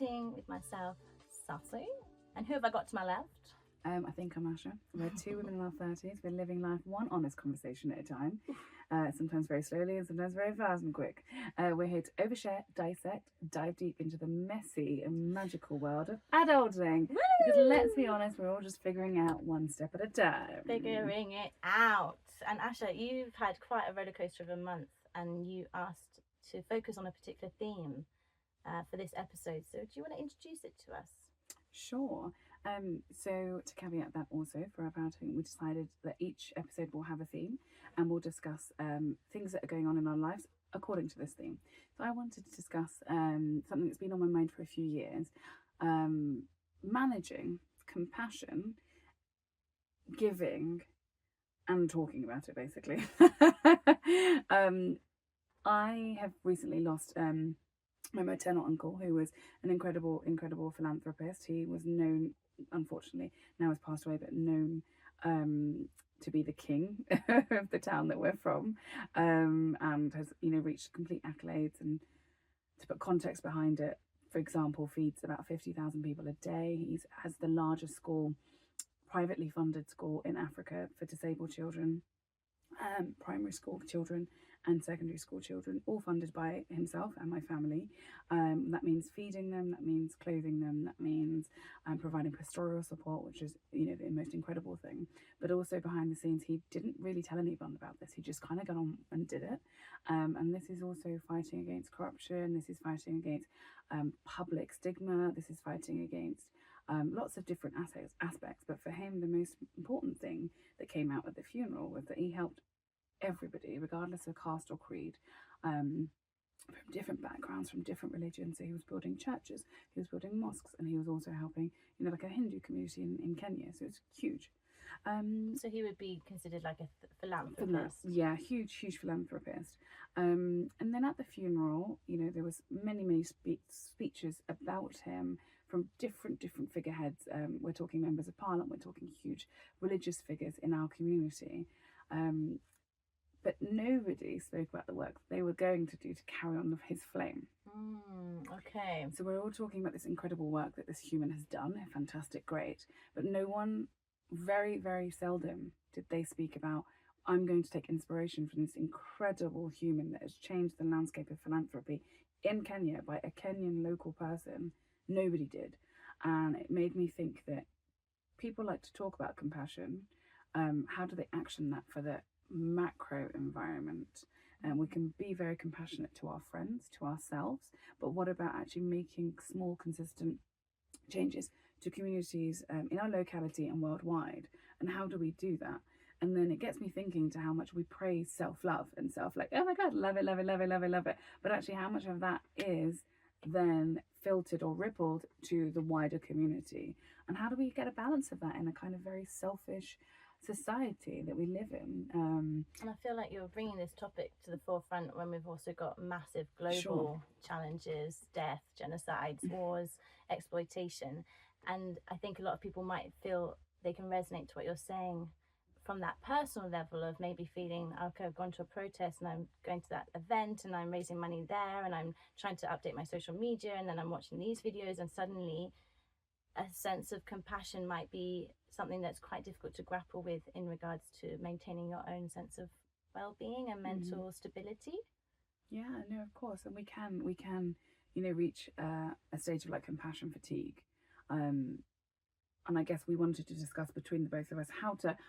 chatting with myself, Sassy. And who have I got to my left? I think I'm Asha. We're two women in our 30s. We're living life one honest conversation at a time, sometimes very slowly and sometimes very fast and quick. We're here to overshare, dissect, dive deep into the messy and magical world of adulting. Woo! Because let's be honest, we're all just figuring out one step at a time. Figuring it out. And Asha, you've had quite a roller coaster of a month, and you asked to focus on a particular theme for this episode. So do you want to introduce it to us? Sure. So to caveat that also, for our outing, we decided that each episode will have a theme and we'll discuss things that are going on in our lives according to this theme. So I wanted to discuss something that's been on my mind for a few years, managing compassion, giving, and talking about it, basically. I have recently lost my maternal uncle, who was an incredible philanthropist. He was known, unfortunately, now has passed away, but known to be the king of the town that we're from, and has, reached complete accolades. And to put context behind it, for example, feeds about 50,000 people a day. He has the largest school, privately funded school in Africa for disabled children, primary school children and secondary school children, all funded by himself and my family. That means feeding them, that means clothing them, that means providing pastoral support, which is, the most incredible thing. But also behind the scenes, he didn't really tell anyone about this. He just kind of got on and did it. And this is also fighting against corruption. This is fighting against public stigma. This is fighting against lots of different aspects. But for him, the most important thing that came out at the funeral was that he helped everybody, regardless of caste or creed, from different backgrounds, from different religions. So he was building churches, he was building mosques, and he was also helping, like a Hindu community in Kenya. So it's huge. So he would be considered like a philanthropist. Yeah, huge philanthropist. And then at the funeral, there was many speeches about him from different figureheads. We're talking members of parliament, we're talking huge religious figures in our community. But nobody spoke about the work they were going to do to carry on his flame. Okay. So we're all talking about this incredible work that this human has done, fantastic, great. But no one, very, very seldom, did they speak about, I'm going to take inspiration from this incredible human that has changed the landscape of philanthropy in Kenya by a Kenyan local person. Nobody did. And it made me think that people like to talk about compassion. How do they action that for the macro environment? And we can be very compassionate to our friends, to ourselves, but what about actually making small, consistent changes to communities in our locality and worldwide? And how do we do that? And then it gets me thinking to how much we praise self-love and oh my God, love it. But actually how much of that is then filtered or rippled to the wider community? And how do we get a balance of that in a kind of very selfish society that we live in? And I feel like you're bringing this topic to the forefront when we've also got massive global challenges, death, genocides, wars, exploitation. And I think a lot of people might feel they can resonate to what you're saying from that personal level of maybe feeling, okay, I've gone to a protest and I'm going to that event and I'm raising money there and I'm trying to update my social media, and then I'm watching these videos, and suddenly a sense of compassion might be something that's quite difficult to grapple with in regards to maintaining your own sense of well-being and mental stability. Yeah, no, of course. And we can reach a stage of like compassion fatigue. And I guess we wanted to discuss between the both of us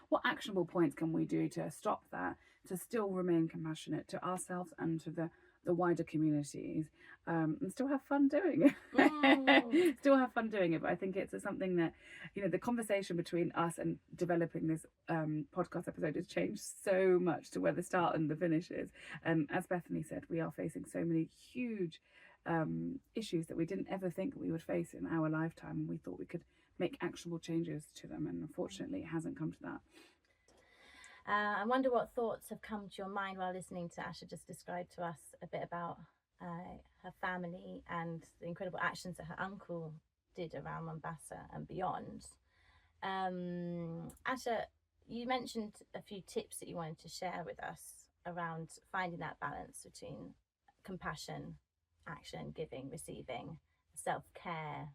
what actionable points can we do to stop that, to still remain compassionate to ourselves and to the wider communities, and still have fun doing it. Still have fun doing it. But I think it's something that, the conversation between us and developing this podcast episode has changed so much to where the start and the finish is. And as Bethany said, we are facing so many huge issues that we didn't ever think we would face in our lifetime, and we thought we could make actionable changes to them, and unfortunately it hasn't come to that. I wonder what thoughts have come to your mind while listening to Asha just describe to us a bit about her family and the incredible actions that her uncle did around Mombasa and beyond. Asha, you mentioned a few tips that you wanted to share with us around finding that balance between compassion, action, giving, receiving, self-care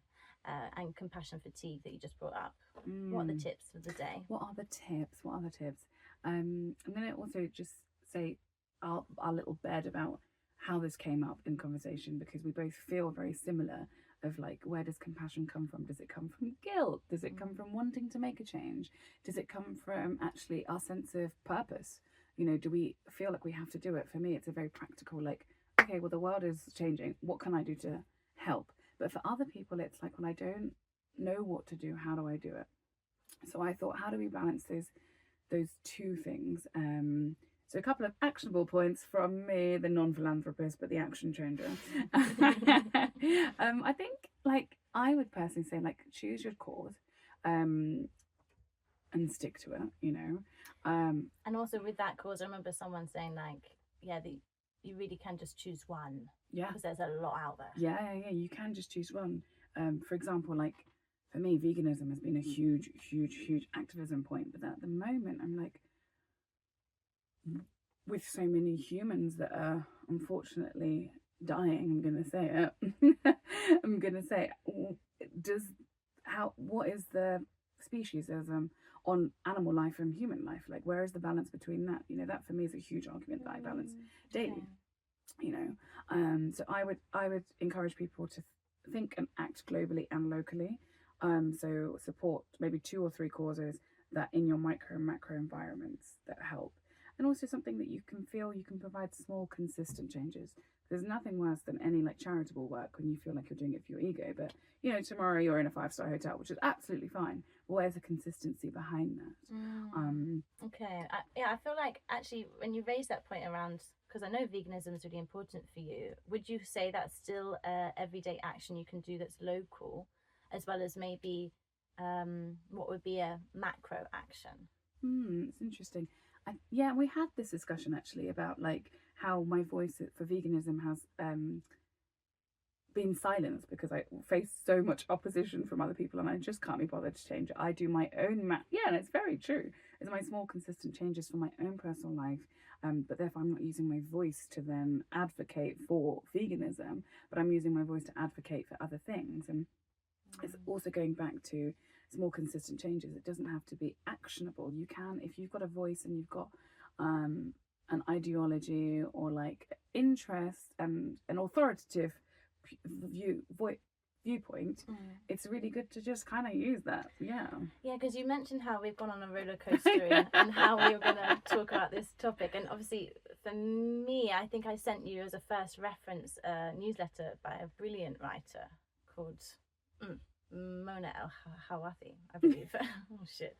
and compassion fatigue that you just brought up. What are the tips for the day? What are the tips? I'm going to also just say our little bed about how this came up in conversation, because we both feel very similar of like, where does compassion come from? Does it come from guilt? Does it come from wanting to make a change? Does it come from actually our sense of purpose? You know, do we feel like we have to do it? For me, it's a very practical, like, okay, well, the world is changing. What can I do to help? But for other people, it's like, well, I don't know what to do. How do I do it? So I thought, how do we balance those two things? So a couple of actionable points from me, the non-philanthropist, but the action changer. I think, like, I would personally say, like, choose your cause, and stick to it, you know. And also with that cause, I remember someone saying, like, yeah, you really can just choose one. Yeah. Because there's a lot out there. Yeah, you can just choose one. For example, like, for me, veganism has been a huge activism point. But at the moment, I'm like, with so many humans that are unfortunately dying, I'm going to say it. What is the speciesism on animal life and human life? Like, where is the balance between that? You know, that for me is a huge argument that I balance daily. Okay. You know, so I would encourage people to think and act globally and locally. So support maybe 2 or 3 causes that in your micro and macro environments that help. And also something that you can feel you can provide small, consistent changes. There's nothing worse than any like charitable work when you feel like you're doing it for your ego. But, you know, tomorrow you're in a 5-star hotel, which is absolutely fine. But where's the consistency behind that? Okay. I feel like actually when you raise that point around, because I know veganism is really important for you, would you say that's still everyday action you can do that's local, as well as maybe what would be a macro action? It's interesting. Yeah, we had this discussion actually about like how my voice for veganism has been silenced because I face so much opposition from other people and I just can't be bothered to change it. I do my own and it's very true. It's my small consistent changes for my own personal life, but therefore I'm not using my voice to then advocate for veganism, but I'm using my voice to advocate for other things. And it's also going back to small consistent changes. It doesn't have to be actionable. You can, if you've got a voice and you've got an ideology or like interest and an authoritative viewpoint, it's really good to just kind of use that. Yeah, because you mentioned how we've gone on a roller coaster and how we were going to talk about this topic. And obviously for me, I think I sent you as a first reference a newsletter by a brilliant writer called Mona El-Hawathi, I believe. Oh shit.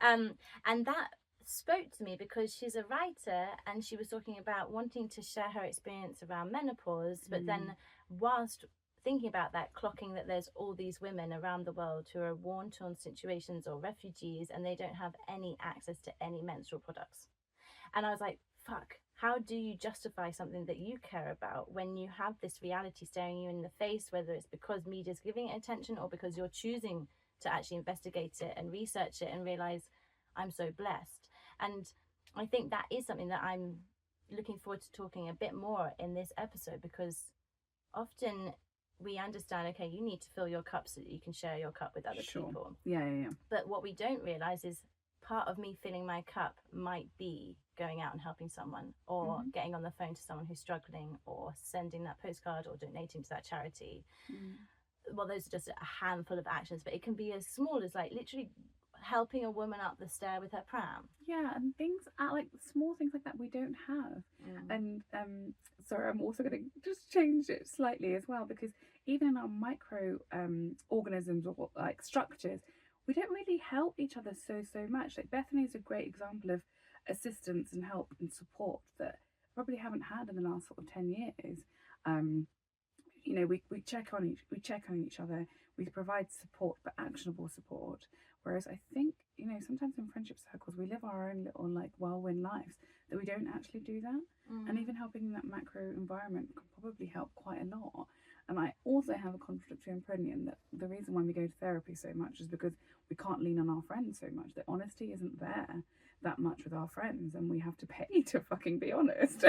And that spoke to me because she's a writer and she was talking about wanting to share her experience around menopause, but then whilst thinking about that, clocking that there's all these women around the world who are war-torn situations or refugees and they don't have any access to any menstrual products. And I was like, fuck, how do you justify something that you care about when you have this reality staring you in the face, whether it's because media's giving it attention or because you're choosing to actually investigate it and research it and realize I'm so blessed. And I think that is something that I'm looking forward to talking a bit more in this episode, because often we understand, okay, you need to fill your cup so that you can share your cup with other people. Yeah. But what we don't realize is part of me filling my cup might be going out and helping someone, or getting on the phone to someone who's struggling, or sending that postcard, or donating to that charity. Well, those are just a handful of actions, but it can be as small as like literally helping a woman up the stair with her pram. Yeah, and things like small things like that we don't have. And sorry, I'm also going to just change it slightly as well, because even in our micro organisms or like structures, we don't really help each other so much. Like Bethany is a great example of assistance and help and support that probably haven't had in the last sort of 10 years. You know, we check on each other, we provide support, but actionable support. Whereas I think, you know, sometimes in friendship circles we live our own little like whirlwind lives that we don't actually do that. And even helping in that macro environment can probably help quite a lot. And I also have a contradictory opinion that the reason why we go to therapy so much is because we can't lean on our friends so much. The honesty isn't there. that much with our friends, and we have to pay to fucking be honest.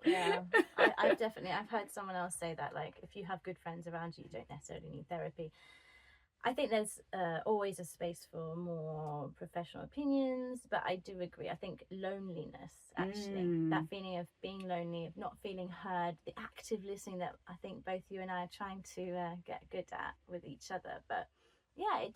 Yeah, I've heard someone else say that, like, if you have good friends around you, you don't necessarily need therapy. I think there's always a space for more professional opinions, but I do agree. I think loneliness, actually, that feeling of being lonely, of not feeling heard, the active listening that I think both you and I are trying to get good at with each other. But yeah, it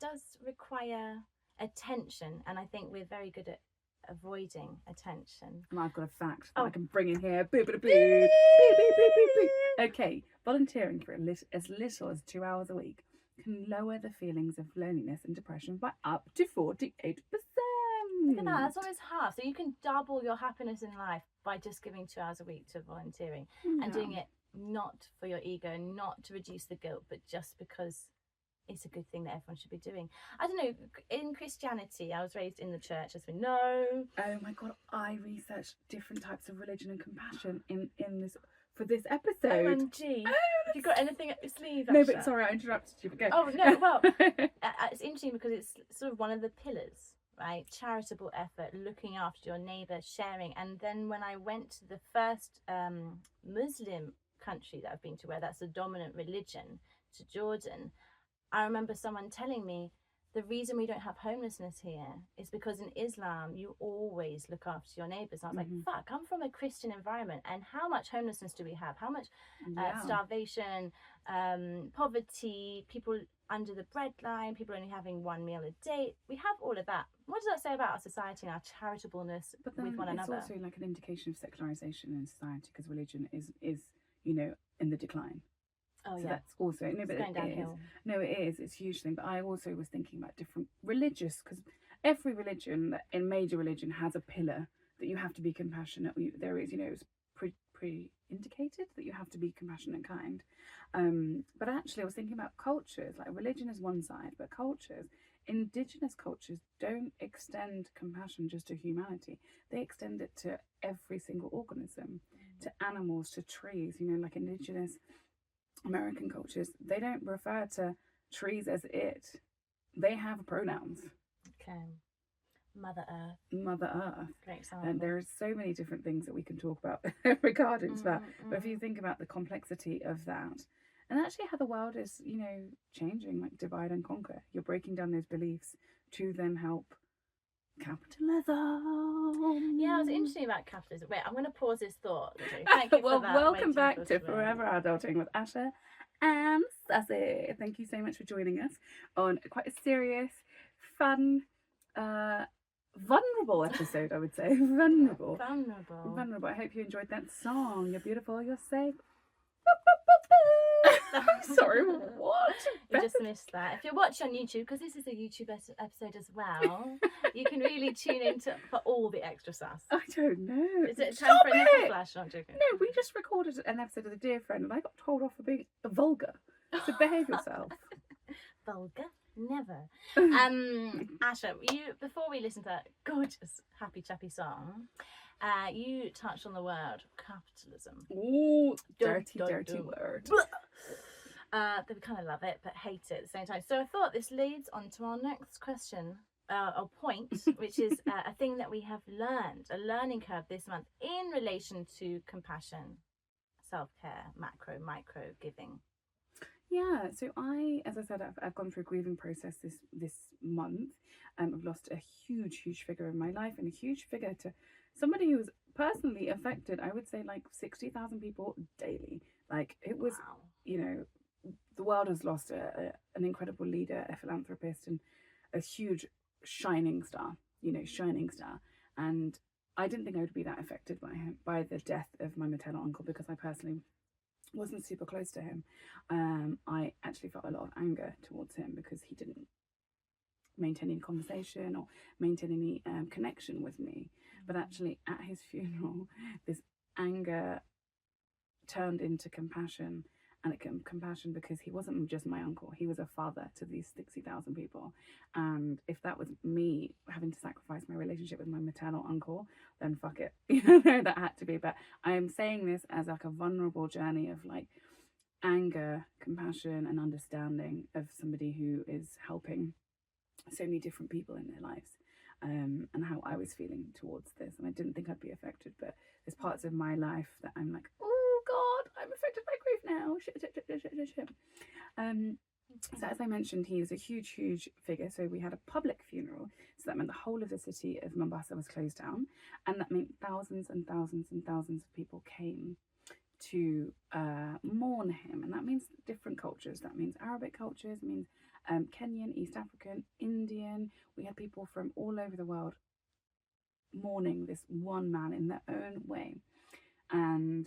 does require attention, and I think we're very good at avoiding attention. And I've got a fact that I can bring in here. Boo, boo, boo, boo, boo, boo, boo, boo. Okay, volunteering for as little as 2 hours a week can lower the feelings of loneliness and depression by up to 48%. Look at that, that's almost half. So you can double your happiness in life by just giving 2 hours a week to volunteering and doing it not for your ego, not to reduce the guilt, but just because it's a good thing that everyone should be doing. I don't know, in Christianity, I was raised in the church, as we know. Oh my God, I researched different types of religion and compassion in this for this episode. OMG. Have you got anything up your sleeve? No, but sorry, I interrupted you. But go. Oh no, well, it's interesting because it's sort of one of the pillars, right? Charitable effort, looking after your neighbour, sharing. And then when I went to the first Muslim country that I've been to, where that's the dominant religion, to Jordan, I remember someone telling me the reason we don't have homelessness here is because in Islam you always look after your neighbours. I was like, fuck, I'm from a Christian environment, and how much homelessness do we have? How much starvation, poverty, people under the breadline, people only having one meal a day? We have all of that. What does that say about our society and our charitableness with one another? It's also like an indication of secularization in society, because religion is in the decline. Oh, so yeah. that's also It's going downhill. It's a huge thing. But I also was thinking about different religious, because every religion, in major religion, has a pillar that you have to be compassionate. There is, it's pre-indicated that you have to be compassionate and kind. But actually, I was thinking about cultures. Like, religion is one side, but cultures, indigenous cultures, don't extend compassion just to humanity. They extend it to every single organism, to animals, to trees. Like indigenous American cultures, they don't refer to trees as it. They have pronouns. Okay. Mother Earth. Great example. And there are so many different things that we can talk about regarding that. But if you think about the complexity of that, and actually how the world is, changing, like divide and conquer. You're breaking down those beliefs to then help capitalism. Yeah, it was interesting about capitalism. Wait, I'm going to pause this thought. Thank you for that. Welcome back to Forever Adulting with Asha and Sassy. Thank you so much for joining us on quite a serious, fun, vulnerable episode, I would say. Vulnerable. I hope you enjoyed that song. You're beautiful, you're safe. Sorry, what? You just missed that. If you're watching on YouTube, because this is a YouTube episode as well, you can really tune into for all the extra sass. I don't know. Is it time for a nipple flash? I'm joking. No, we just recorded an episode of The Dear Friend, and I got told off for being vulgar. So behave yourself. Vulgar? Never. Asha, before we listen to that gorgeous happy chappy song, you touched on the word capitalism. Ooh, dirty word. They kind of love it but hate it at the same time. So I thought this leads on to our next question or point, which is a thing that we have learned, a learning curve this month in relation to compassion, self-care, macro, micro giving. Yeah, so as I said, I've gone through a grieving process this month. I've lost a huge figure in my life, and a huge figure to somebody who was personally affected. I would say like 60,000 people daily. Like, it was, wow. The world has lost an incredible leader, a philanthropist, and a huge shining star. And I didn't think I would be that affected by the death of my maternal uncle, because I personally wasn't super close to him. I actually felt a lot of anger towards him because he didn't maintain any conversation or maintain any connection with me. But actually, at his funeral, this anger turned into compassion, and it came compassion because he wasn't just my uncle, he was a father to these 60,000 people. And if that was me having to sacrifice my relationship with my maternal uncle, then fuck it. That had to be. But I'm saying this as like a vulnerable journey of like anger, compassion, and understanding of somebody who is helping so many different people in their lives. and how I was feeling towards this. And I didn't think I'd be affected, but there's parts of my life that I'm like, oh God, I'm affected by grief now. Shit. So as I mentioned, he was a huge figure. So we had a public funeral. So that meant the whole of the city of Mombasa was closed down. And that meant thousands and thousands and thousands of people came to mourn him. And that means different cultures. That means Arabic cultures, it means Kenyan, East African, Indian. We had people from all over the world mourning this one man in their own way. And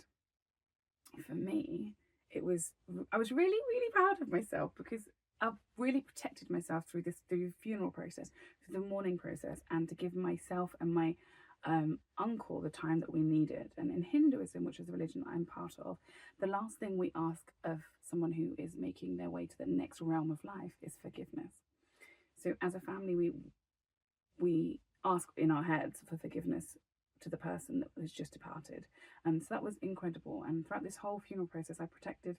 for me, I was really proud of myself, because I've really protected myself through the funeral process, through the mourning process, and to give myself and my uncle the time that we needed. And in Hinduism, which is the religion I'm part of, the last thing we ask of someone who is making their way to the next realm of life is forgiveness. So as a family, we ask in our heads for forgiveness to the person that was just departed. And so that was incredible. And throughout this whole funeral process, I protected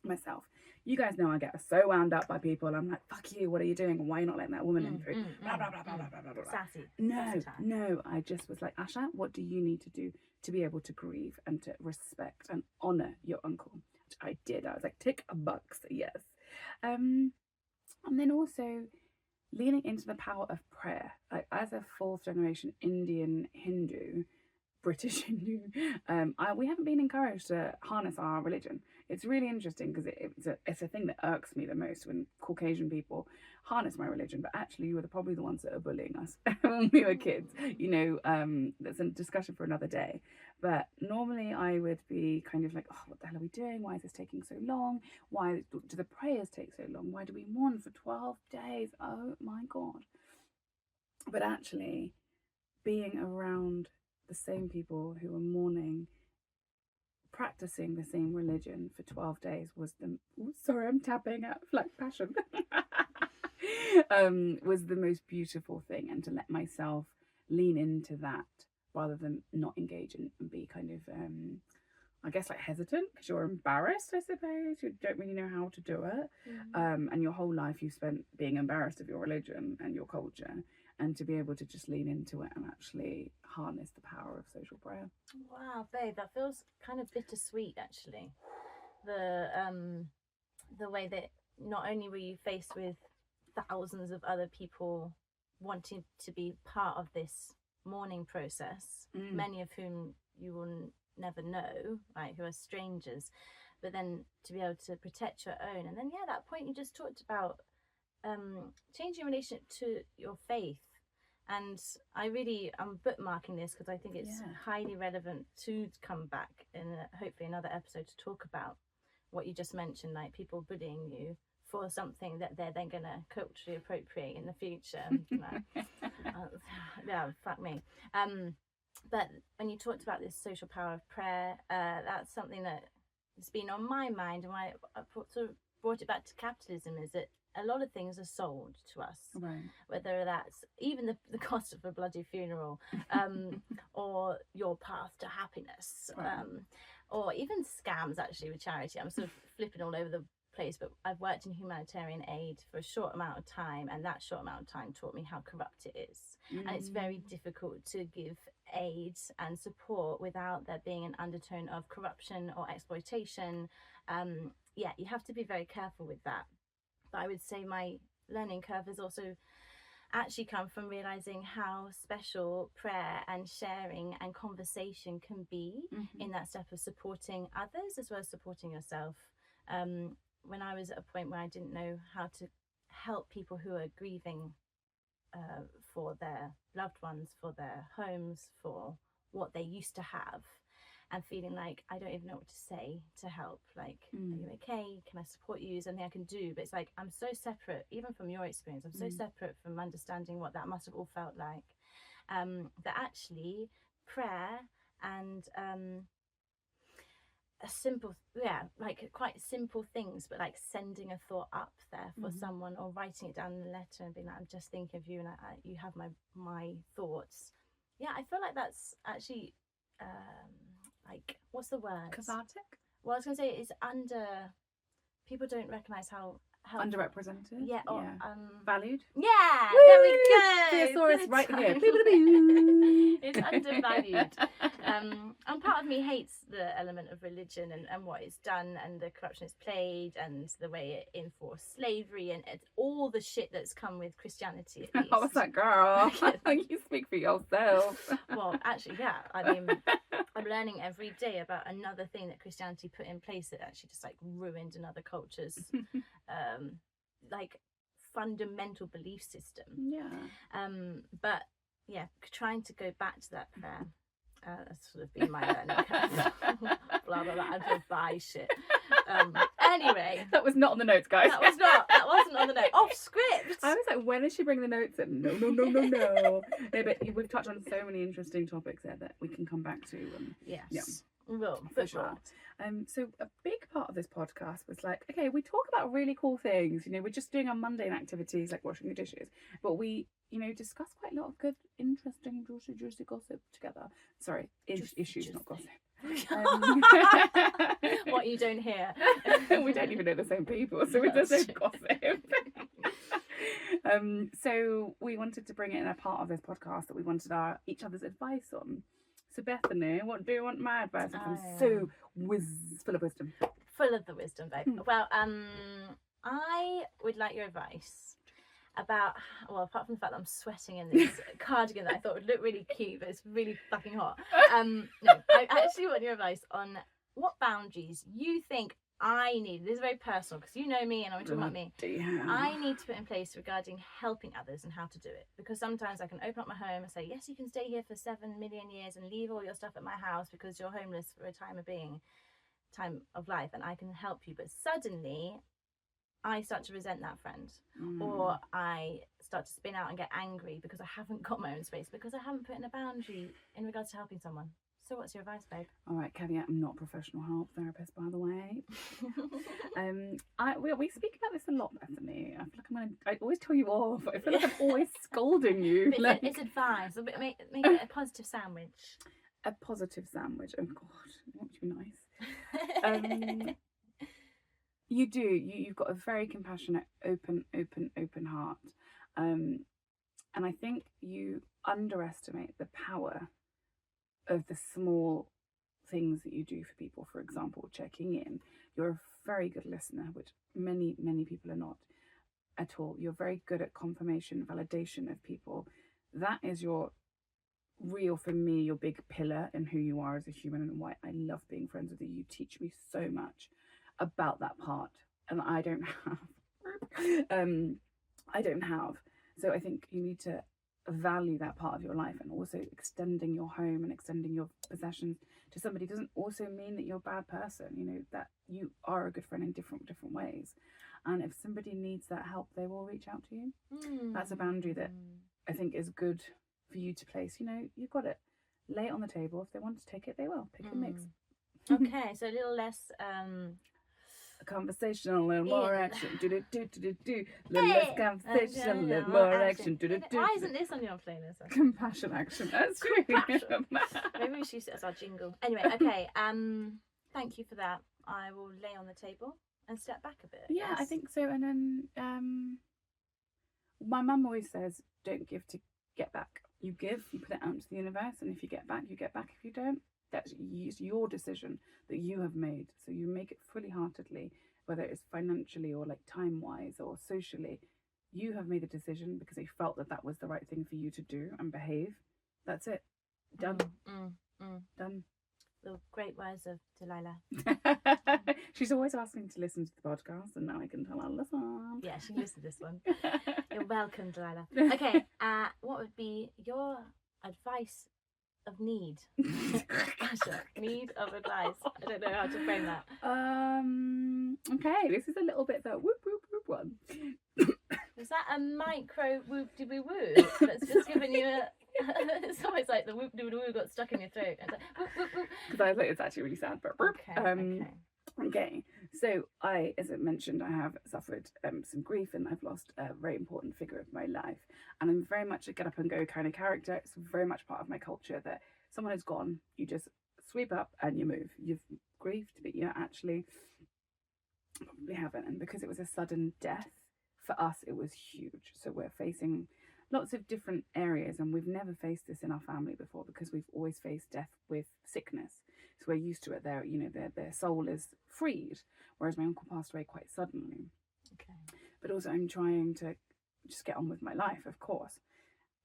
myself. You guys know I get so wound up by people. I'm like, fuck you, what are you doing? Why are you not letting that woman in through? Blah, blah, blah, blah, blah, blah, blah, blah. Sassy. No, I just was like, Asha, what do you need to do to be able to grieve and to respect and honour your uncle? Which I did. I was like, tick a box, yes. And then also leaning into the power of prayer. Like, as a fourth generation Indian Hindu, British Hindu, we haven't been encouraged to harness our religion. It's really interesting, because it's a thing that irks me the most, when Caucasian people harness my religion, but actually you were probably the ones that are bullying us when we were kids. That's a discussion for another day. But normally I would be kind of like, oh, what the hell are we doing? Why is this taking so long? Why do the prayers take so long? Why do we mourn for 12 days? Oh my God. But actually, being around the same people who are mourning, practicing the same religion for 12 days was I'm tapping out of like passion. Was the most beautiful thing, and to let myself lean into that rather than not engage and be kind of I guess like hesitant, because you're embarrassed, I suppose. You don't really know how to do it. And your whole life you've spent being embarrassed of your religion and your culture, and to be able to just lean into it and actually harness the power of social prayer. Wow, babe, that feels kind of bittersweet, actually. The way that not only were you faced with thousands of other people wanting to be part of this mourning process, many of whom you will never know, right, who are strangers, but then to be able to protect your own. And then that point you just talked about, changing your relationship to your faith. And I'm bookmarking this, because I think it's highly relevant to come back in hopefully another episode to talk about what you just mentioned, like people bullying you for something that they're then going to culturally appropriate in the future. Fuck me. But when you talked about this social power of prayer, that's something that has been on my mind, and why I sort of brought it back to capitalism, is that a lot of things are sold to us, right? Whether that's even the cost of a bloody funeral, or your path to happiness, right. Or even scams, actually, with charity. I'm sort of flipping all over the place, but I've worked in humanitarian aid for a short amount of time, and that short amount of time taught me how corrupt it is. And it's very difficult to give aid and support without there being an undertone of corruption or exploitation. You have to be very careful with that. But I would say my learning curve has also actually come from realizing how special prayer and sharing and conversation can be in that step of supporting others as well as supporting yourself. When I was at a point where I didn't know how to help people who are grieving for their loved ones, for their homes, for what they used to have, and feeling like I don't even know what to say to help. Like, are you okay? Can I support you? Is there anything I can do? But it's like, I'm so separate, even from your experience, I'm so separate from understanding what that must have all felt like. That actually prayer and a simple, like quite simple things, but like sending a thought up there for someone, or writing it down in a letter and being like, I'm just thinking of you, and you have my thoughts. I feel like that's actually like, what's the word? Cathartic? Well, I was going to say, it's people don't recognise how underrepresented. Yeah. Or, valued. Yeah. Woo! There we go. Thesaurus Good right here. time. It's undervalued. And part of me hates the element of religion and what it's done and the corruption it's played and the way it enforced slavery and it's all the shit that's come with Christianity, at least. Oh, what's that, girl? You speak for yourself. Well, actually, yeah. I mean, I'm learning every day about another thing that Christianity put in place that actually just like ruined another culture's like fundamental belief system. Yeah. But yeah, trying to go back to that prayer. That's sort of been my learning curve. Blah blah blah. I feel bye shit. Anyway, that was not on the notes, guys. That wasn't on the note. Off script. I was like, when is she bringing the notes in? No. No, but we've touched on so many interesting topics there that we can come back to. Yes. Yeah. Well, for sure. So a big part of this podcast was like, okay, we talk about really cool things. You know, we're just doing our mundane activities like washing the dishes, but we, you know, discuss quite a lot of good, interesting, juicy gossip together. Sorry, issues, not gossip. What you don't hear. We don't even know the same people, so it's the same gossip. So we wanted to bring in a part of this podcast that we wanted each other's advice on. So Bethany, what do you want my advice? I'm so full of wisdom. Full of the wisdom, babe. Well, I would like your advice about, well, apart from the fact that I'm sweating in this cardigan that I thought would look really cute, but it's really fucking hot. No, I actually want your advice on what boundaries you think I need. This is very personal because you know me and I'm talking about me. I need to put in place regarding helping others and how to do it, because sometimes I can open up my home and say, yes, you can stay here for 7 million years and leave all your stuff at my house because you're homeless for a time of life, and I can help you. But suddenly I start to resent that friend, or I start to spin out and get angry because I haven't got my own space, because I haven't put in a boundary in regards to helping someone. So what's your advice, babe? All right, caveat, I'm not a professional help therapist, by the way. We speak about this a lot, Bethany. I feel like I always tell you off. I feel like I'm always scolding you. But it's advice. Make it a positive sandwich. A positive sandwich. Oh God, that would be nice. You do. You've got a very compassionate, open heart. And I think you underestimate the power of the small things that you do for people. For example, checking in. You're a very good listener, which many people are not at all. You're very good at confirmation, validation of people. That is your big pillar in who you are as a human, and why I love being friends with you. You teach me so much about that part, and I don't have. So I think you need to value that part of your life, and also extending your home and extending your possessions to somebody doesn't also mean that you're a bad person. You know, that you are a good friend in different ways, and if somebody needs that help, they will reach out to you. That's a boundary that I think is good for you to place. You know, you've got it. Lay it on the table. If they want to take it, they will. Pick and mix. Okay, so a little less conversational, a little more action. Little less conversation, a little more action. Why isn't this on your playlist? Compassion action. That's true. Maybe we should use it as our jingle. Anyway, okay. Thank you for that. I will lay on the table and step back a bit. Yeah, I think so. And then my mum always says, don't give to get back. You give, you put it out into the universe, and if you get back, you get back. If you don't, that's your decision that you have made. So you make it fully heartedly, whether it's financially or like time wise or socially. You have made a decision because you felt that was the right thing for you to do and behave. That's it. Done. Done. The great words of Delilah. She's always asking to listen to the podcast, and now I can tell her, listen. Yeah, she listens to this one. You're welcome, Delilah. Okay, what would be your advice of need? Asha, need of advice. I don't know how to frame that. Okay, this is a little bit the whoop whoop whoop one. Was that a micro whoop de woo woo that's just given you a it's almost like the whoop de woo got stuck in your throat. It's like whoop whoop whoop. Because I was like, it's actually really sad, but okay. So I, as I mentioned, I have suffered some grief, and I've lost a very important figure of my life. And I'm very much a get up and go kind of character. It's very much part of my culture that someone is gone, you just sweep up and you move. You've grieved, but you're actually probably haven't. And because it was a sudden death, for us, it was huge. So we're facing lots of different areas, and we've never faced this in our family before because we've always faced death with sickness. So we're used to it. Their soul is freed, whereas my uncle passed away quite suddenly. Okay. But also, I'm trying to just get on with my life, of course.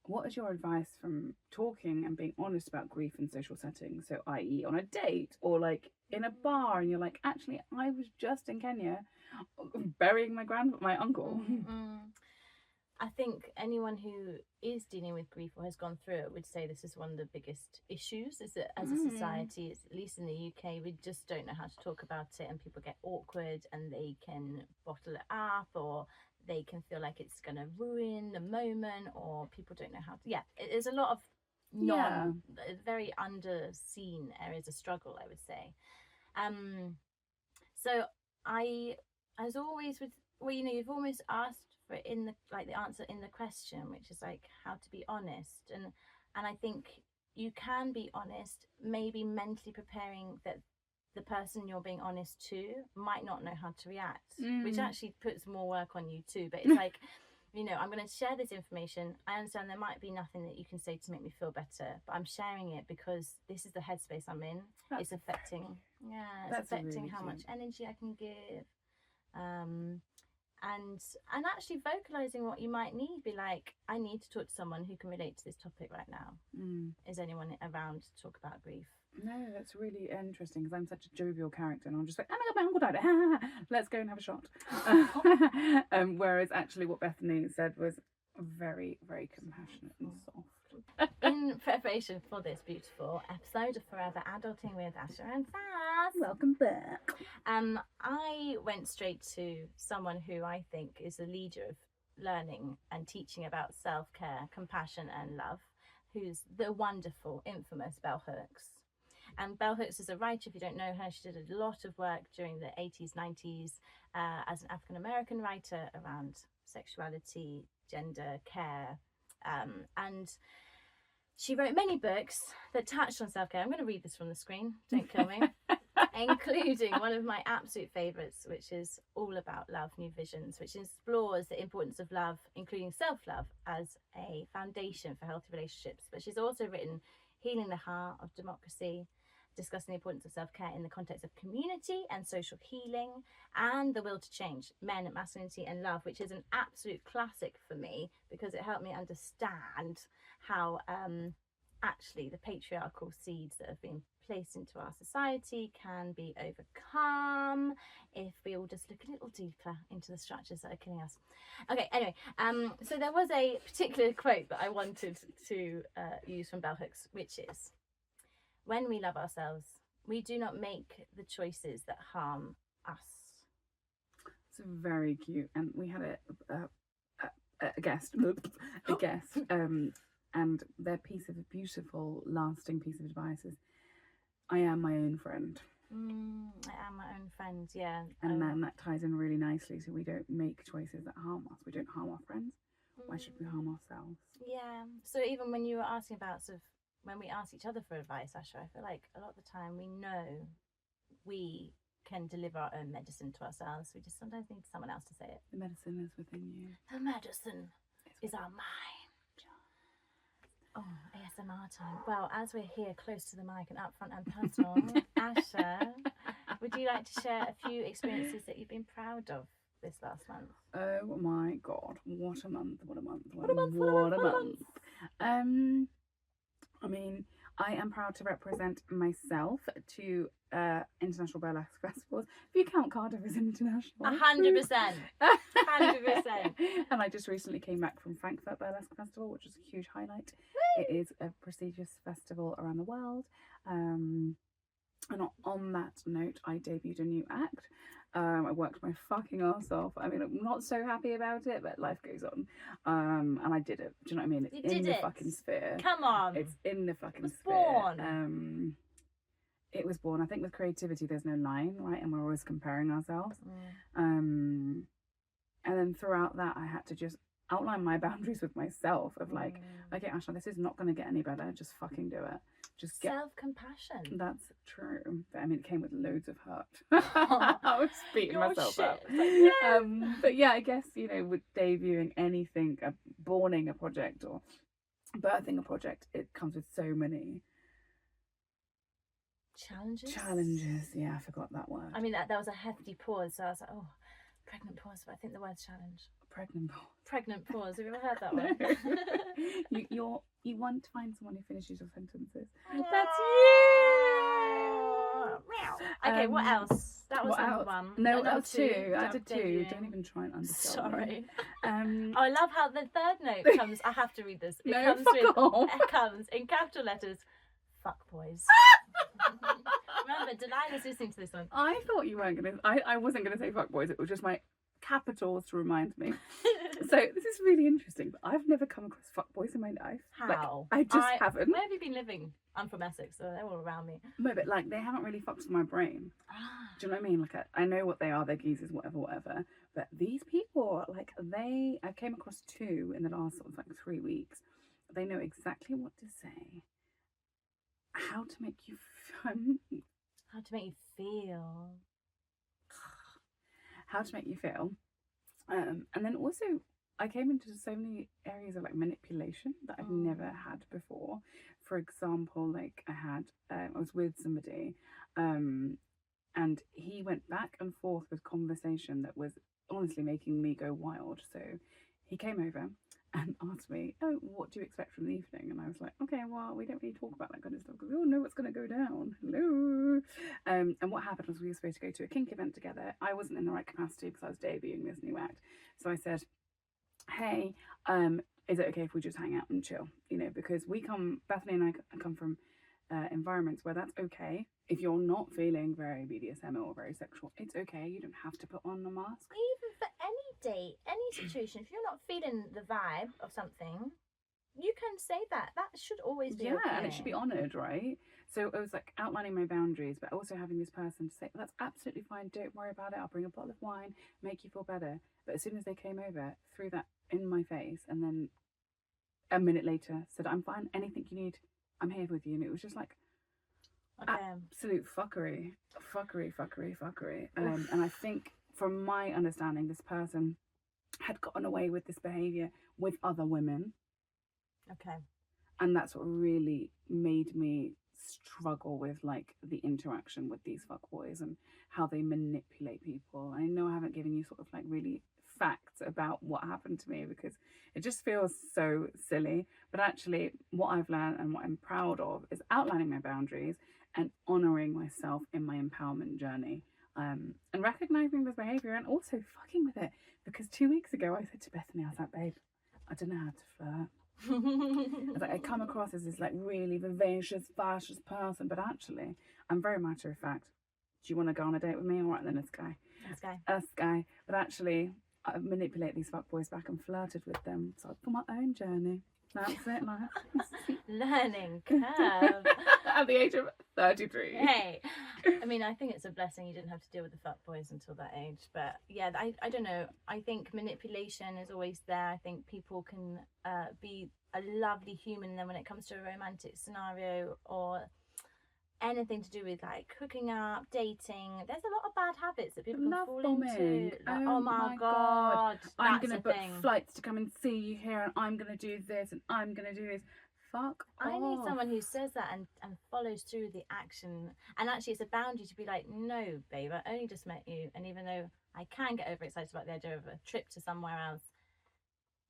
What is your advice from talking and being honest about grief in social settings? So, i.e., on a date or like in a bar, and you're like, actually, I was just in Kenya burying my uncle. Mm-hmm. I think anyone who is dealing with grief or has gone through it would say this is one of the biggest issues, is that as a society, at least in the UK, we just don't know how to talk about it, and people get awkward and they can bottle it up, or they can feel like it's going to ruin the moment, or people don't know how to. There's a lot of very underseen areas of struggle, I would say. So I, as always with, well, you've almost asked for it in the answer in the question, which is like how to be honest, and I think you can be honest, maybe mentally preparing that the person you're being honest to might not know how to react, which actually puts more work on you too. But it's like, I'm going to share this information. I understand there might be nothing that you can say to make me feel better, but I'm sharing it because this is the headspace I'm in. It's affecting really how much energy I can give. And actually vocalizing what you might need. Be like, I need to talk to someone who can relate to this topic right now. Is anyone around to talk about grief? No, that's really interesting, because I'm such a jovial character, and I'm just like, oh my god, my uncle died, let's go and have a shot. Whereas actually what Bethany said was very, very compassionate and soft. In preparation for this beautiful episode of Forever Adulting with Asha and Sass, welcome back. I went straight to someone who I think is a leader of learning and teaching about self-care, compassion and love, who's the wonderful, infamous Bell Hooks. And Bell Hooks is a writer. If you don't know her, she did a lot of work during the 80s, 90s as an African-American writer around sexuality, gender, care, and she wrote many books that touched on self-care. I'm going to read this from the screen, don't kill me. Including one of my absolute favourites, which is All About Love, New Visions, which explores the importance of love, including self-love, as a foundation for healthy relationships. But she's also written Healing the Heart of Democracy, discussing the importance of self-care in the context of community and social healing, and The Will to Change, Men, Masculinity and Love, which is an absolute classic for me because it helped me understand how actually the patriarchal seeds that have been placed into our society can be overcome if we all just look a little deeper into the structures that are killing us. Okay, anyway, so there was a particular quote that I wanted to use from Bell Hooks, which is, when we love ourselves, we do not make the choices that harm us. It's very cute. And we had a guest, and their beautiful, lasting piece of advice is, I am my own friend. I am my own friend, yeah. And then that ties in really nicely. So we don't make choices that harm us. We don't harm our friends. Why should we harm ourselves? Yeah. So even when you were asking about sort of when we ask each other for advice, Asha, I feel like a lot of the time we know we can deliver our own medicine to ourselves. We just sometimes need someone else to say it. The medicine is within you. The medicine is our mind. Oh, ASMR time. Well, as we're here close to the mic and upfront and personal, Asha, would you like to share a few experiences that you've been proud of this last month? Oh my god, what a month, what a month, what a month. I mean, I am proud to represent myself to international burlesque festivals. If you count Cardiff as international. 100%. 100%. And I just recently came back from Frankfurt Burlesque Festival, which was a huge highlight. It is a prestigious festival around the world. And on that note, I debuted a new act. I worked my fucking ass off. I mean, I'm not so happy about it, but life goes on. And I did it. Do you know what I mean? It's in the fucking sphere. Come on. It's in the fucking sphere. Born. It was born. I think with creativity, there's no line, right? And we're always comparing ourselves. And then throughout that, I had to just outline my boundaries with myself of like, okay, Ashna, this is not going to get any better. Just fucking do it. Just get self-compassion. That's true. But I mean, it came with loads of hurt. I was beating myself up. Like, but yeah, I guess, you know, with debuting anything, borning a project or birthing a project, it comes with so many challenges. Yeah, I forgot that word. I mean, that was a hefty pause, so I was like, oh, pregnant pause, but I think the word's challenge. Pregnant pause. Have you ever heard that one? You want to find someone who finishes your sentences. That's you. Okay, what else? That was number one. No, that was two. I did two. Don't even try and understand. Sorry. I love how the third note comes. I have to read this. It comes in capital letters. Fuck boys. Remember, Delilah's listening to this one. I thought you weren't gonna. I wasn't gonna say fuck boys. It was just my capitals to remind me. So this is really interesting, but I've never come across fuckboys in my life. How? Like, I haven't. Where have you been living? I'm from Essex, so they're all around me. No, but like they haven't really fucked with my brain. Do you know what I mean? Like I know what they are, they're geezers, whatever. But these people, like I came across two in the last sort of like 3 weeks. They know exactly what to say, how to make you how to make you feel. How to make you feel. And then also I came into so many areas of like manipulation that I've never had before. For example, like I was with somebody and he went back and forth with conversation that was honestly making me go wild. So he came over and asked me, oh, what do you expect from the evening? And I was like, okay, well, we don't really talk about that kind of stuff because we all know what's going to go down. Hello. And what happened was we were supposed to go to a kink event together. I wasn't in the right capacity because I was debuting this new act. So I said, hey, is it okay if we just hang out and chill? You know, because Bethany and I come from environments where that's okay. If you're not feeling very BDSM or very sexual, it's okay. You don't have to put on a mask. Even for any date, any situation, if you're not feeling the vibe of something, you can say that. That should always be okay. And it should be honoured, right? So I was like outlining my boundaries, but also having this person to say, that's absolutely fine, don't worry about it, I'll bring a bottle of wine, make you feel better. But as soon as they came over, threw that in my face, and then a minute later said, I'm fine, anything you need, I'm here with you. And it was just like absolute fuckery. And I think from my understanding, this person had gotten away with this behaviour with other women. Okay. And that's what really made me struggle with like the interaction with these fuckboys and how they manipulate people. I know I haven't given you sort of like really facts about what happened to me because it just feels so silly. But actually what I've learned and what I'm proud of is outlining my boundaries and honouring myself in my empowerment journey, and recognising this behaviour and also fucking with it. Because 2 weeks ago I said to Bethany, I was like, babe, I don't know how to flirt. I was like, I come across as this like really vivacious, fascist person, but actually I'm very matter of fact. Do you want to go on a date with me? All right, then let's go. But actually I manipulate these fuckboys back and flirted with them. So for my own journey. That's it, like learning curve. At the age of 33. Hey, I mean, I think it's a blessing you didn't have to deal with the fuckboys until that age. But yeah, I don't know. I think manipulation is always there. I think people can be a lovely human, and then when it comes to a romantic scenario or anything to do with like hooking up, dating, there's a lot of bad habits that people can fall into. Like, oh my god, I'm gonna book flights to come and see you here, and I'm gonna do this, and I'm gonna do this. Fuck I off. need someone who says that and follows through the action. And actually, it's a boundary to be like, no, babe, I only just met you, and even though I can get overexcited about the idea of a trip to somewhere else,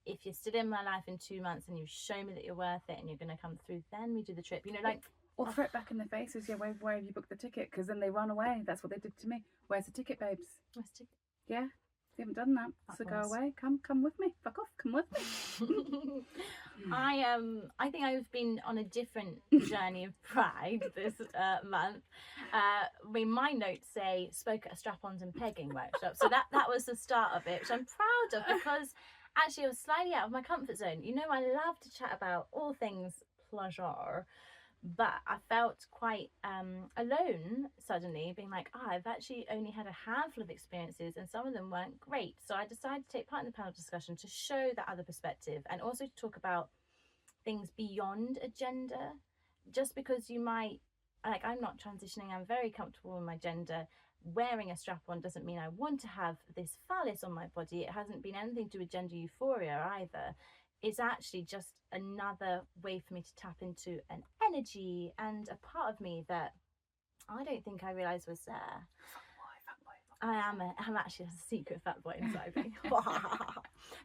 if you're still in my life in 2 months and you show me that you're worth it and you're gonna come through, then we do the trip. You know, like. Or throw it back in the faces, yeah, where have you booked the ticket? Because then they run away. That's what they did to me. Where's the ticket, babes? Where's the ticket? Yeah, they haven't done that. So go away. Come with me. Fuck off. Come with me. I think I've been on a different journey of pride this month. I mean, my notes say spoke at a strap-ons and pegging workshop. So that was the start of it, which I'm proud of because actually I was slightly out of my comfort zone. You know, I love to chat about all things pleasure. But I felt quite alone suddenly, being like, I've actually only had a handful of experiences and some of them weren't great. So I decided to take part in the panel discussion to show that other perspective, and also to talk about things beyond a gender. Just because you might, like, I'm not transitioning, I'm very comfortable in my gender. Wearing a strap on doesn't mean I want to have this phallus on my body. It hasn't been anything to do with gender euphoria either. It's actually just another way for me to tap into an energy and a part of me that I don't think I realised was there. I'm actually a secret fat boy inside me.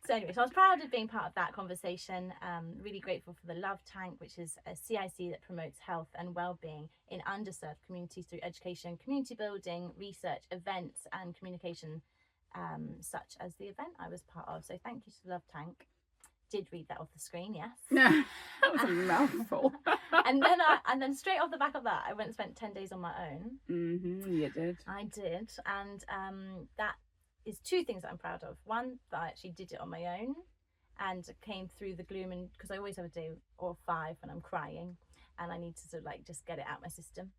So anyway, so I was proud of being part of that conversation. Really grateful for the Love Tank, which is a CIC that promotes health and well-being in underserved communities through education, community building, research, events, and communication, such as the event I was part of. So thank you to the Love Tank. Did read that off the screen, yes. That was a mouthful. and then straight off the back of that, I went and spent 10 days on my own. You did. I did, and that is two things that I'm proud of. One, that I actually did it on my own and came through the gloom, and because I always have a day or 5 when I'm crying and I need to sort of like just get it out my system.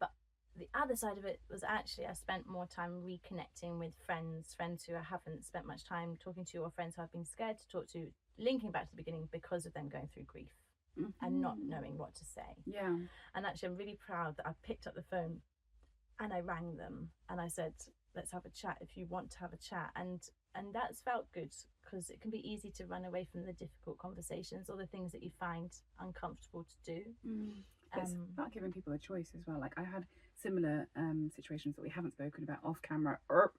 But the other side of it was actually I spent more time reconnecting with friends who I haven't spent much time talking to, or friends who I've been scared to talk to, linking back to the beginning because of them going through grief and not knowing what to say. Yeah. And actually I'm really proud that I picked up the phone and I rang them and I said, let's have a chat if you want to have a chat. And that's felt good, because it can be easy to run away from the difficult conversations or the things that you find uncomfortable to do. It's about giving people a choice as well. Like I had similar situations that we haven't spoken about off camera, but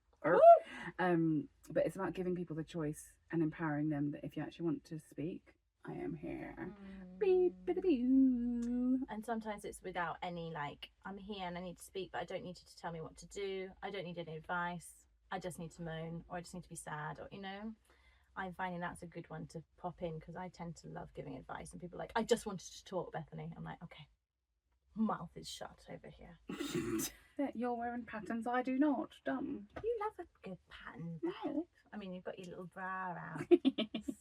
it's about giving people the choice and empowering them that if you actually want to speak, I am here. And sometimes it's without any like, I'm here and I need to speak, but I don't need you to tell me what to do. I don't need any advice. I just need to moan, or I just need to be sad, or I'm finding that's a good one to pop in, because I tend to love giving advice and people are like, I just wanted to talk, Bethany. I'm like, okay, mouth is shut over here. You're wearing patterns, I do not. Done. You love a good pattern, babe. I mean, you've got your little bra out.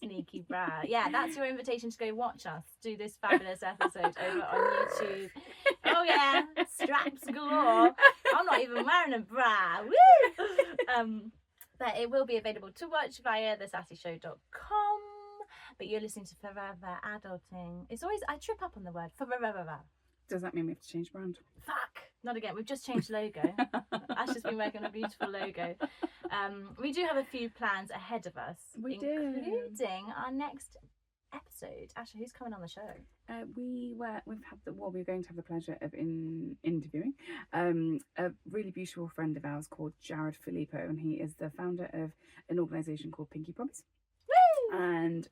Sneaky bra. Yeah, that's your invitation to go watch us do this fabulous episode over on YouTube. Oh yeah, straps galore. I'm not even wearing a bra. Woo! But it will be available to watch via thesassyshow.com. But you're listening to Forever Adulting. It's always, I trip up on the word forever. Does that mean we have to change brand? Fuck! Not again. We've just changed logo. Ash has been working on a beautiful logo. We do have a few plans ahead of us, including our next episode. Asha, who's coming on the show? We're going to have the pleasure of interviewing a really beautiful friend of ours called Jared Filippo, and he is the founder of an organisation called Pinky Promise. Woo! And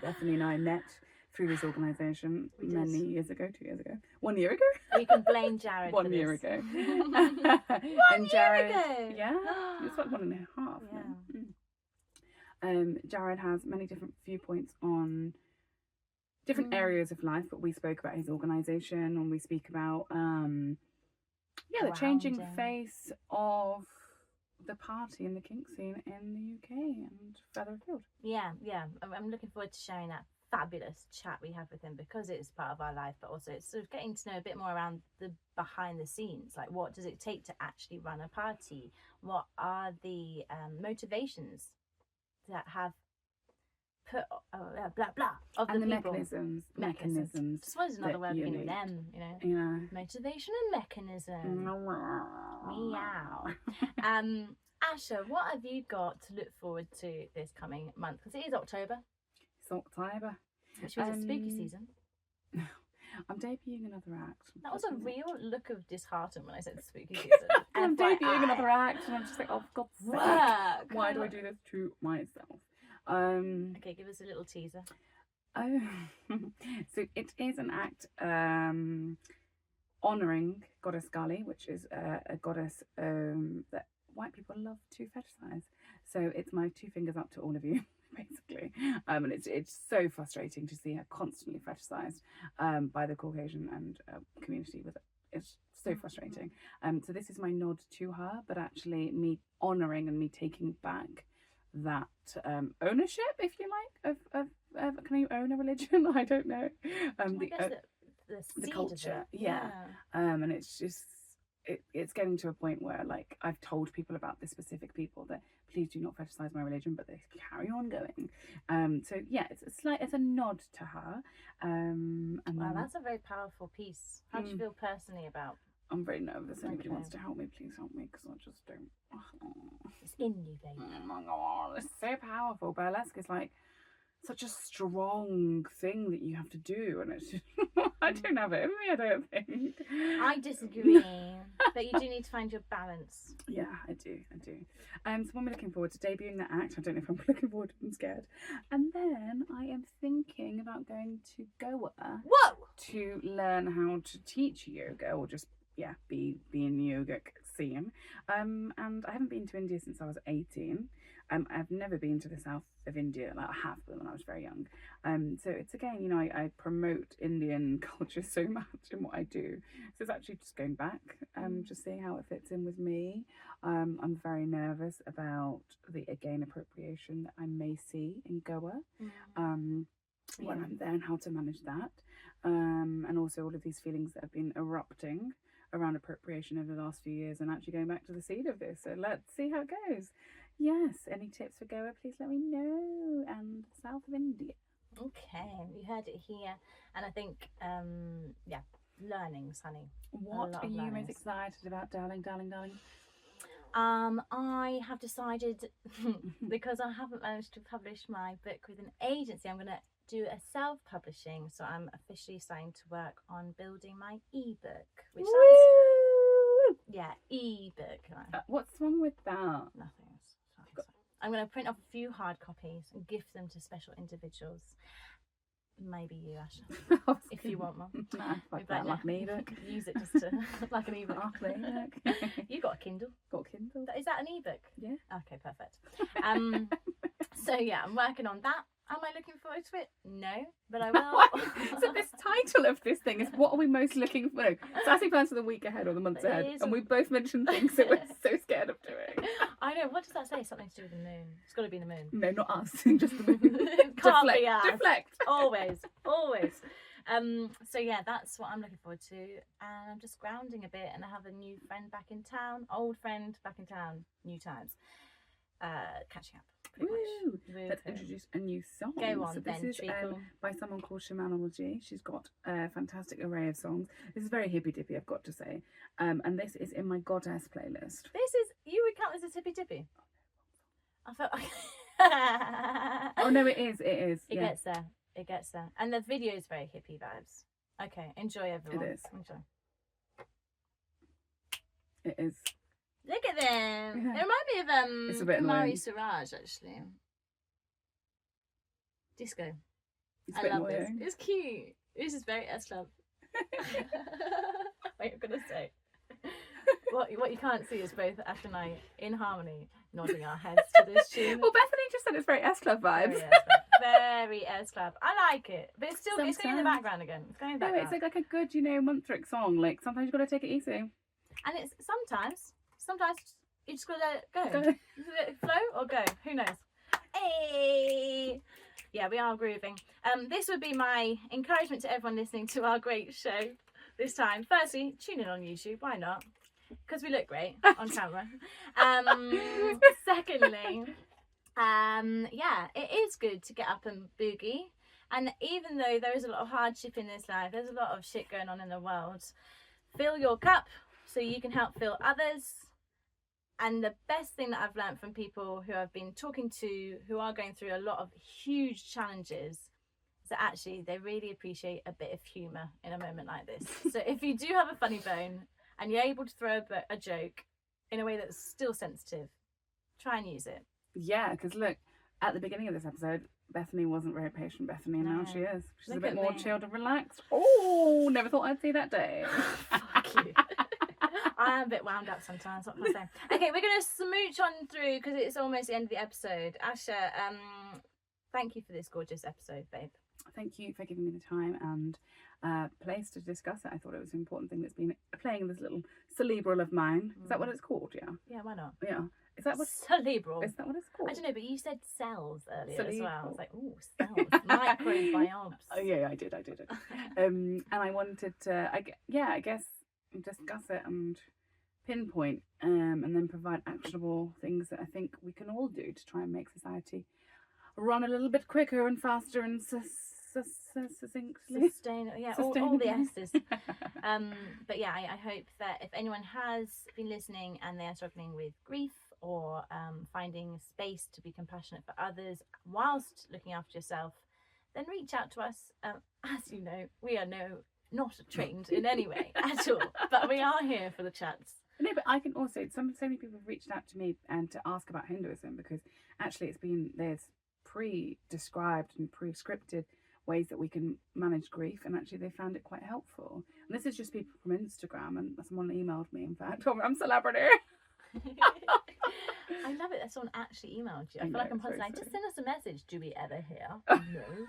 Bethany and I met through his organisation many years ago, 2 years ago, 1 year ago. We can blame Jared. 1 year ago. One year ago. Yeah, it's like 1.5. Yeah. Jared has many different viewpoints on different areas of life, but we spoke about his organisation, and we speak about the changing face of the party and the kink scene in the UK and further afield. Yeah. I'm looking forward to sharing that fabulous chat we have with him, because it's part of our life, but also it's sort of getting to know a bit more around the behind the scenes, like what does it take to actually run a party, what are the motivations that have put blah blah of and the people. mechanisms Just wanted another word beginning with M, motivation and mechanism. Meow. Asha, what have you got to look forward to this coming month, because it is October? It's October, which means it's spooky season. I'm debuting another act. That was a real look of disheartened when I said spooky season. I'm debuting another act, and I'm just like, oh, for God's sake, why do I do this to myself? Okay, give us a little teaser. So it is an act honouring Goddess Kali, which is a goddess that white people love to fetishize. So it's my 2 fingers up to all of you, basically. And it's so frustrating to see her constantly fetishized by the Caucasian and community with it. It's so frustrating. So this is my nod to her, but actually me honouring and me taking back that ownership, if you like, of can you own a religion? I don't know. I guess that the the seed culture. of it. Yeah. And it's just it's getting to a point where, like, I've told people about this specific people that please do not fetishize my religion, but they carry on going. So yeah, it's a nod to her. And Wow, then that's a very powerful piece. How do you feel personally about? I'm very nervous. Anybody Okay. wants to help me, please help me, because I just don't. It's in you, baby. Oh my god, it's so powerful. Burlesque is like such a strong thing that you have to do, and it's just, I don't have it in me, I don't think. I disagree, but you do need to find your balance. Yeah, I do. So when we're looking forward to debuting that act, I don't know if I'm looking forward to it, I'm scared. And then I am thinking about going to Goa. Whoa! To learn how to teach yoga, or just be in yogic scene. And I haven't been to India since I was 18. I've never been to the south of India. Like, I have been when I was very young. So it's, again, you know, I promote Indian culture so much in what I do. So it's actually just going back, just seeing how it fits in with me. I'm very nervous about the, again, appropriation that I may see in Goa when I'm there, and how to manage that. And also all of these feelings that have been erupting around appropriation over the last few years, and actually going back to the seed of this. So let's see how it goes. Yes, any tips for Goa, please let me know. And south of India. Okay, you heard it here. And I think, learnings, honey. What are you most excited about, darling? I have decided, because I haven't managed to publish my book with an agency, I'm going to do a self-publishing. So I'm officially starting to work on building my ebook, which sounds ebook. What's wrong with that? Nothing. I'm going to print off a few hard copies and gift them to special individuals. Maybe you, Asha, if you want one. Nah, like that, like an ebook. Use it just to, like an ebook. You got a Kindle? Got a Kindle. Is that an ebook? Yeah. Okay, perfect. So yeah, I'm working on that. Am I looking forward to it? No, but I will. So this title of this thing is, what are we most looking for? No, sassy plans for the week ahead or the months ahead. And we both mentioned things that we're so scared of doing. I know. What does that say? Something to do with the moon. It's got to be the moon. No, not us. Just the moon. Can't be us. Deflect. Always. So yeah, that's what I'm looking forward to. And I'm just grounding a bit, and I have a new friend back in town. Old friend back in town. New times. Catching up. Woo! Let's introduce a new song. Go on, so this then, is by someone called Shamanology. She's got a fantastic array of songs. This is very hippy dippy, I've got to say. And this is in my Goddess playlist. You would count this as hippy dippy? I felt Oh no, it is. It gets there. And the video is very hippie vibes. Okay, enjoy, everyone. It is. Enjoy. It is. Look at them. Yeah. They remind me It's a of bit Kamari annoying. Siraj, actually. Disco. It's a I bit love annoying. this. It's cute. This is very S-Club. Wait, I'm gonna say. What you can't see is both Ash and I in harmony nodding our heads to this tune. Well, Bethany just said it's very S-Club vibes. Very S-Club. I like it, but it's going in the background again. It's going in the background. No, it's like a good, Montrick song. Like, sometimes you've got to take it easy. And it's sometimes you just got to let it go. Let it flow or go. Who knows? Hey! Yeah, we are grooving. This would be my encouragement to everyone listening to our great show this time. Firstly, tune in on YouTube. Why not? Because we look great on camera. Secondly, it is good to get up and boogie. And even though there is a lot of hardship in this life, there's a lot of shit going on in the world. Fill your cup so you can help fill others. And the best thing that I've learned from people who I've been talking to, who are going through a lot of huge challenges, is that actually they really appreciate a bit of humour in a moment like this. So if you do have a funny bone and you're able to throw a joke in a way that's still sensitive, try and use it. Yeah, because look, at the beginning of this episode, Bethany wasn't very patient, Bethany, and now she is. She's a bit more chilled and relaxed. Oh, never thought I'd see that day. Fuck you. I am a bit wound up sometimes, what can I say? Okay, we're going to smooch on through because it's almost the end of the episode. Asha, thank you for this gorgeous episode, babe. Thank you for giving me the time and place to discuss it. I thought it was an important thing that's been playing in this little cerebral of mine. Is that what it's called? Yeah. Yeah, why not? Yeah. Is that what? Cerebral. Is that what it's called? I don't know, but you said cells earlier as well. I was Cerebral. like, ooh, cells, microbiomes. Oh yeah, I did. And I wanted to, I guess, discuss it and pinpoint, and then provide actionable things that I think we can all do to try and make society run a little bit quicker and faster and succinctly. Sustainable, yeah, all the S's. But yeah, I hope that if anyone has been listening and they are struggling with grief or finding space to be compassionate for others whilst looking after yourself, then reach out to us. As you know, we are not trained in any way at all, but we are here for the chats. No, but I can also, so many people have reached out to me and to ask about Hinduism, because actually there's pre-described and pre-scripted ways that we can manage grief, and actually they found it quite helpful. And this is just people from Instagram, and someone emailed me, in fact, told me I'm a celebrity. I love it that someone actually emailed you. I feel like I'm constantly like, just send us a message. Do we ever hear? No.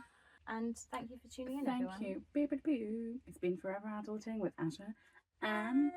And thank you for tuning in, everyone. Thank you. It's been Forever Adulting with Asha and